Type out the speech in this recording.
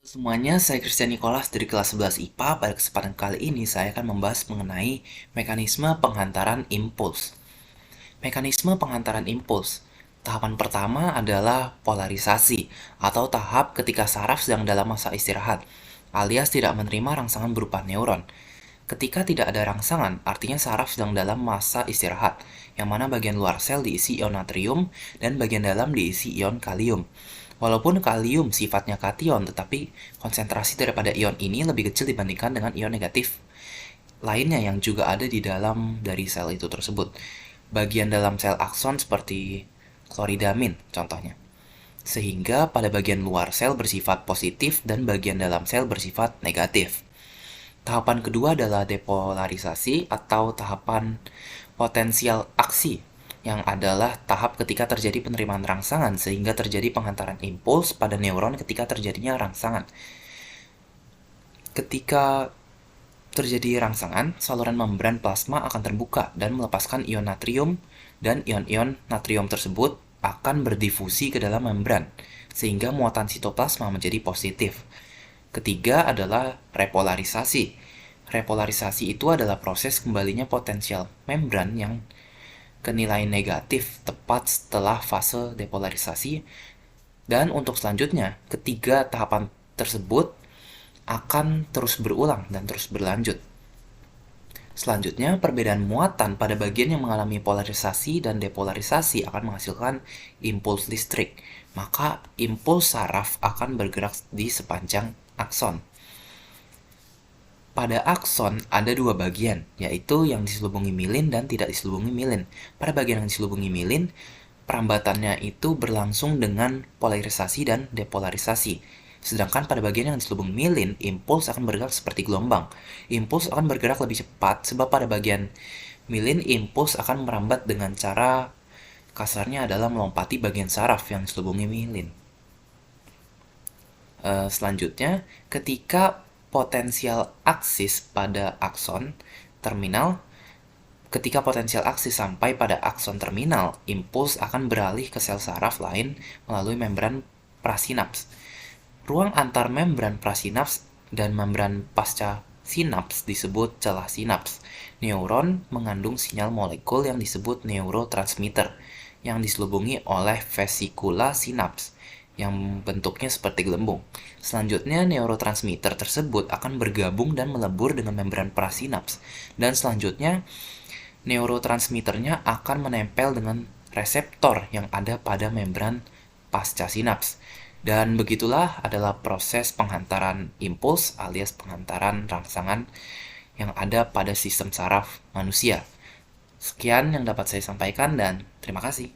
Semuanya, saya Christian Nicholas dari kelas 11 IPA. Pada kesempatan kali ini, saya akan membahas mengenai mekanisme penghantaran impuls. Mekanisme penghantaran impuls. Tahapan pertama adalah polarisasi, atau tahap ketika saraf sedang dalam masa istirahat, alias tidak menerima rangsangan berupa neuron. Ketika tidak ada rangsangan, artinya saraf sedang dalam masa istirahat, yang mana bagian luar sel diisi ion natrium dan bagian dalam diisi ion kalium. Walaupun kalium sifatnya kation, tetapi konsentrasi daripada ion ini lebih kecil dibandingkan dengan ion negatif lainnya yang juga ada di dalam dari sel itu tersebut. Bagian dalam sel akson seperti kloridamin contohnya. Sehingga pada bagian luar sel bersifat positif dan bagian dalam sel bersifat negatif. Tahapan kedua adalah depolarisasi atau tahapan potensial aksi, yang adalah tahap ketika terjadi penerimaan rangsangan sehingga terjadi penghantaran impuls pada neuron ketika terjadinya rangsangan. Ketika terjadi rangsangan, saluran membran plasma akan terbuka dan melepaskan ion natrium, dan ion-ion natrium tersebut akan berdifusi ke dalam membran, sehingga muatan sitoplasma menjadi positif. Ketiga adalah repolarisasi. Repolarisasi itu adalah proses kembalinya potensial membran yang ke nilai negatif tepat setelah fase depolarisasi. Dan untuk selanjutnya, ketiga tahapan tersebut akan terus berulang dan terus berlanjut. Selanjutnya, perbedaan muatan pada bagian yang mengalami polarisasi dan depolarisasi akan menghasilkan impuls listrik. Maka, impuls saraf akan bergerak di sepanjang akson. Pada akson ada dua bagian, yaitu yang diselubungi milin dan tidak diselubungi milin. Pada bagian yang diselubungi milin, perambatannya itu berlangsung dengan polarisasi dan depolarisasi. Sedangkan pada bagian yang diselubungi milin, impuls akan bergerak seperti gelombang. Impuls akan bergerak lebih cepat sebab pada bagian milin, impuls akan merambat dengan cara kasarnya adalah melompati bagian saraf yang diselubungi milin. Selanjutnya, ketika potensial aksis pada akson terminal, ketika potensial aksis sampai pada akson terminal, impuls akan beralih ke sel saraf lain melalui membran prasinaps. Ruang antar membran prasinaps dan membran pasca sinaps disebut celah sinaps. Neuron mengandung sinyal molekul yang disebut neurotransmitter yang diselubungi oleh vesikula sinaps yang bentuknya seperti gelembung. Selanjutnya, neurotransmitter tersebut akan bergabung dan melebur dengan membran prasinaps. Dan selanjutnya, neurotransmitternya akan menempel dengan reseptor yang ada pada membran pasca sinaps. Dan begitulah adalah proses penghantaran impuls alias penghantaran rangsangan yang ada pada sistem saraf manusia. Sekian yang dapat saya sampaikan dan terima kasih.